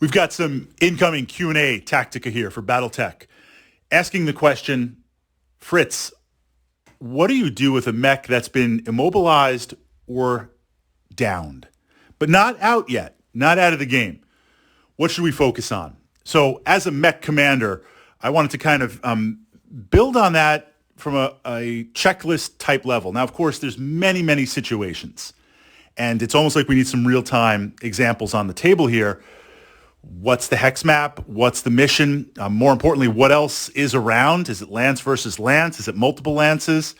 We've got some incoming Q&A tactica here for Battletech. Asking the question, Fritz, what do you do with a mech that's been immobilized or downed, but not out yet, not out of the game? What should we focus on? So as a mech commander, I wanted to kind of build on that from a checklist type level. Now, of course, there's many situations, and it's almost like we need some real-time examples on the table here. What's the hex map? What's the mission? More importantly, what else is around? Is it lance versus lance? Is it multiple lances?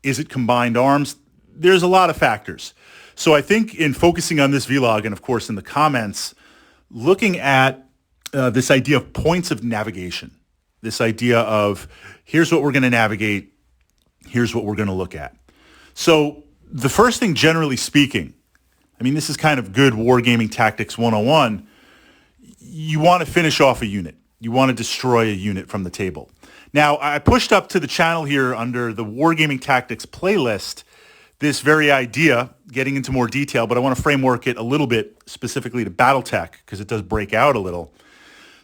Is it combined arms? There's a lot of factors. So I think in focusing on this vlog, and of course in the comments, looking at this idea of points of navigation, this idea of here's what we're going to navigate, here's what we're going to look at. So the first thing, generally speaking, I mean, this is kind of good wargaming tactics 101. You want to finish off a unit. You want to destroy a unit from the table. Now, I pushed up to the channel here under the Wargaming Tactics playlist this very idea, getting into more detail, but I want to framework it a little bit specifically to Battletech because it does break out a little.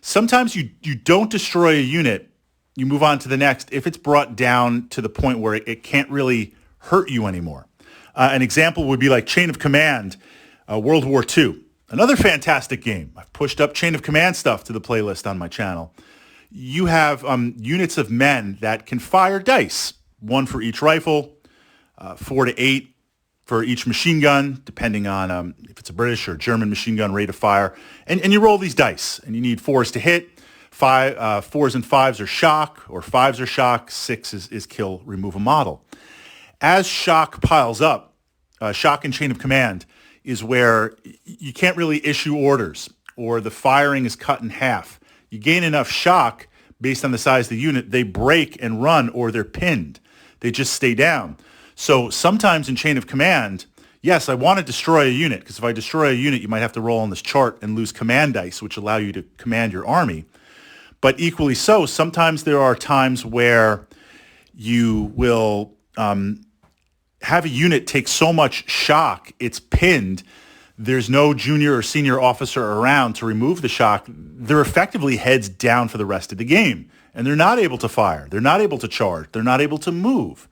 Sometimes you don't destroy a unit, you move on to the next if it's brought down to the point where it can't really hurt you anymore. An example would be like Chain of Command, World War II. Another fantastic game. I've pushed up Chain of Command stuff to the playlist on my channel. You have units of men that can fire dice, one for each rifle, 4 to 8 for each machine gun, depending on if it's a British or German machine gun rate of fire. And you roll these dice, and you need 4s to hit. 4s and 5s are shock, or 5s are shock. 6 is kill, remove a model. As shock piles up, shock and Chain of Command is where you can't really issue orders or the firing is cut in half. You gain enough shock based on the size of the unit, they break and run or they're pinned. They just stay down. So sometimes in Chain of Command, yes, I want to destroy a unit because if I destroy a unit, you might have to roll on this chart and lose command dice, which allow you to command your army. But equally so, sometimes there are times where you will have a unit take so much shock, it's pinned, there's no junior or senior officer around to remove the shock, they're effectively heads down for the rest of the game. And they're not able to fire, they're not able to charge, they're not able to move.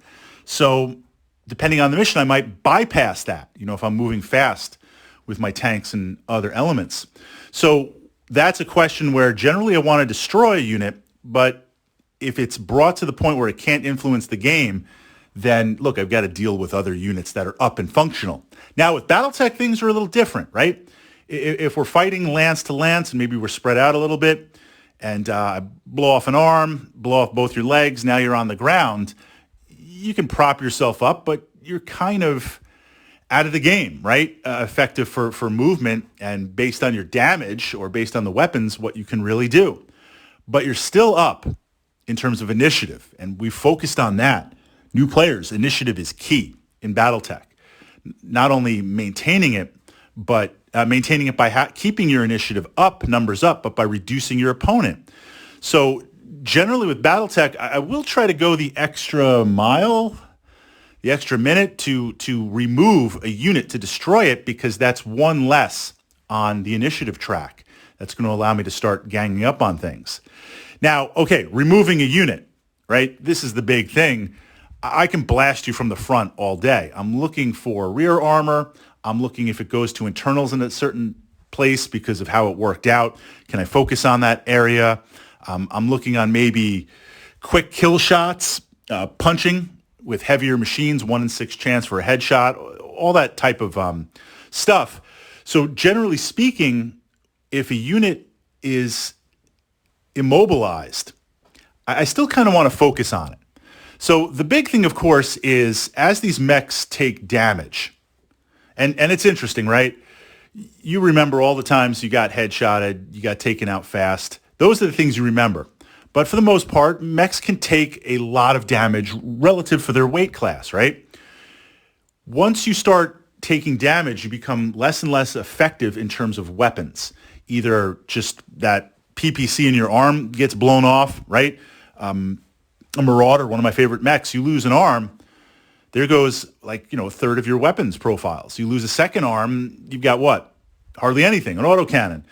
So depending on the mission, I might bypass that, if I'm moving fast with my tanks and other elements. So that's a question where generally I want to destroy a unit, but if it's brought to the point where it can't influence the game, then look, I've got to deal with other units that are up and functional. Now with Battletech, things are a little different, right? If we're fighting lance to lance and maybe we're spread out a little bit and blow off an arm, blow off both your legs, now you're on the ground, you can prop yourself up, but you're kind of out of the game, right? Effective for movement and based on your damage or based on the weapons, what you can really do. But you're still up in terms of initiative, and we focused on that. New players, initiative is key in Battletech. Not only maintaining it, but maintaining it by keeping your initiative up, numbers up, but by reducing your opponent. So generally with Battletech, I will try to go the extra mile, the extra minute to remove a unit to destroy it because that's one less on the initiative track. That's going to allow me to start ganging up on things. Now, okay, removing a unit, right? This is the big thing. I can blast you from the front all day. I'm looking for rear armor. I'm looking if it goes to internals in a certain place because of how it worked out. Can I focus on that area? I'm looking on maybe quick kill shots, punching with heavier machines, 1 in 6 chance for a headshot, all that type of stuff. So generally speaking, if a unit is immobilized, I still kind of want to focus on it. So the big thing, of course, is as these mechs take damage, and it's interesting, right? You remember all the times you got headshotted, you got taken out fast. Those are the things you remember. But for the most part, mechs can take a lot of damage relative for their weight class, right? Once you start taking damage, you become less and less effective in terms of weapons. Either just that PPC in your arm gets blown off, right? A Marauder, one of my favorite mechs, you lose an arm, there goes a third of your weapons profiles. You lose a second arm, you've got what? Hardly anything, an autocannon.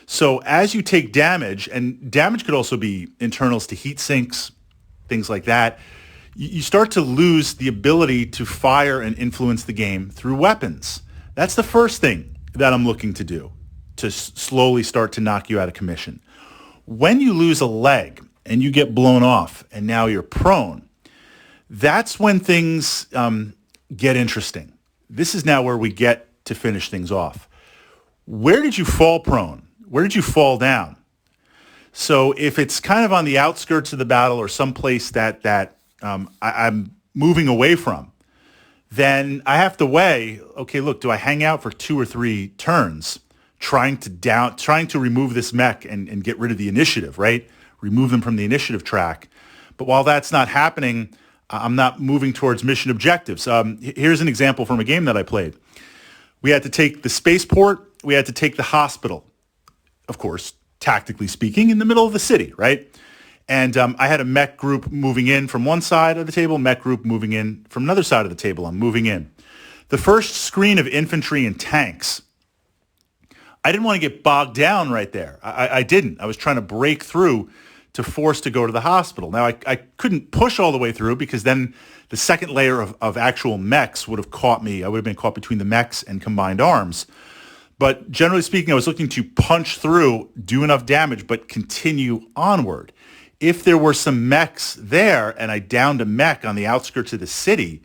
So as you take damage, and damage could also be internals to heat sinks, things like that, you start to lose the ability to fire and influence the game through weapons. That's the first thing that I'm looking to do, to slowly start to knock you out of commission. When you lose a leg and you get blown off and now you're prone, that's when things get interesting. This is now where we get to finish things off. Where did you fall prone? Where did you fall down? So if it's kind of on the outskirts of the battle or someplace that I'm moving away from, then I have to weigh, okay, look, do I hang out for 2 or 3 turns trying to remove this mech and get rid of the initiative, right? Remove them from the initiative track. But while that's not happening, I'm not moving towards mission objectives. Here's an example from a game that I played. We had to take the spaceport. We had to take the hospital, of course, tactically speaking, in the middle of the city, right? And I had a mech group moving in from one side of the table, mech group moving in from another side of the table. I'm moving in. The first screen of infantry and tanks, I didn't want to get bogged down right there. I didn't. I was trying to break through to force to go to the hospital. Now, I couldn't push all the way through because then the second layer of actual mechs would have caught me. I would have been caught between the mechs and combined arms. But generally speaking, I was looking to punch through, do enough damage, but continue onward. If there were some mechs there and I downed a mech on the outskirts of the city,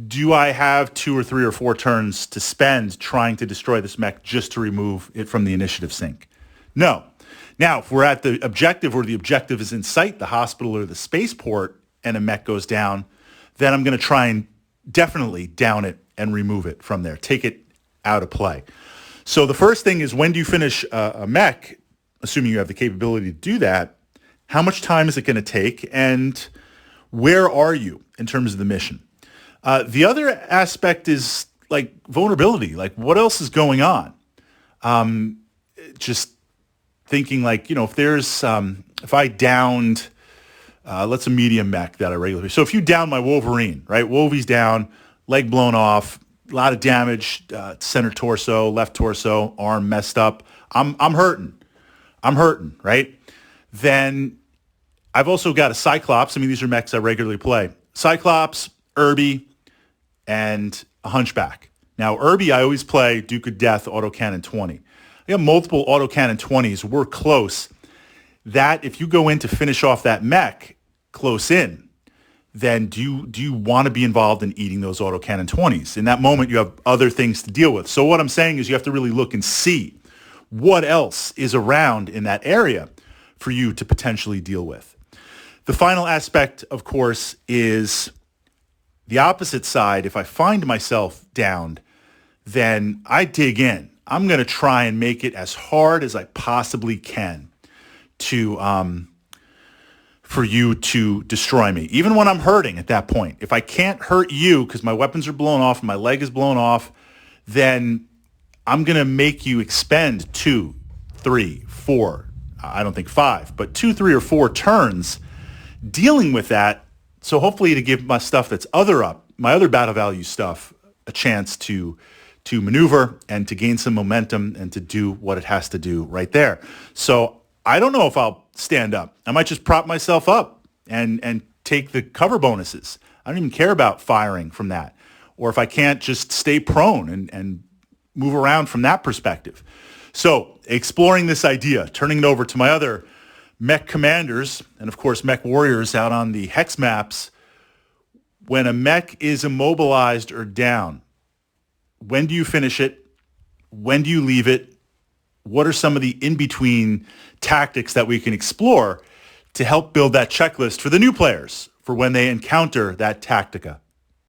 do I have 2 or 3 or 4 turns to spend trying to destroy this mech just to remove it from the initiative sink? No. Now, if we're at the objective where the objective is in sight, the hospital or the spaceport, and a mech goes down, then I'm going to try and definitely down it and remove it from there, take it out of play. So the first thing is, when do you finish a mech, assuming you have the capability to do that? How much time is it going to take, and where are you in terms of the mission? The other aspect is like vulnerability, like what else is going on? Just thinking like, if I downed, let's a medium mech that I regularly, so if you down my Wolverine, right? Wolvie's down, leg blown off, a lot of damage, center torso, left torso, arm messed up. I'm hurting, right? Then I've also got a Cyclops. I mean, these are mechs I regularly play. Cyclops, Irby, and a Hunchback. Now, Irby, I always play Duke of Death, autocannon 20. I got multiple autocannon 20s. We're close. That, if you go in to finish off that mech close in, then do you want to be involved in eating those autocannon 20s? In that moment, you have other things to deal with. So what I'm saying is you have to really look and see what else is around in that area for you to potentially deal with. The final aspect, of course, is the opposite side. If I find myself downed, then I dig in. I'm going to try and make it as hard as I possibly can to for you to destroy me, even when I'm hurting at that point. If I can't hurt you because my weapons are blown off, my leg is blown off, then I'm going to make you expend 2, 3, 4, I don't think 5, but 2, 3, or 4 turns dealing with that. So hopefully to give my stuff that's my other battle value stuff, a chance to maneuver and to gain some momentum and to do what it has to do right there. So I don't know if I'll stand up. I might just prop myself up and take the cover bonuses. I don't even care about firing from that. Or if I can't, just stay prone and move around from that perspective. So exploring this idea, turning it over to my other mech commanders and, of course, mech warriors out on the hex maps. When a mech is immobilized or down, when do you finish it? When do you leave it? What are some of the in-between tactics that we can explore to help build that checklist for the new players for when they encounter that tactica?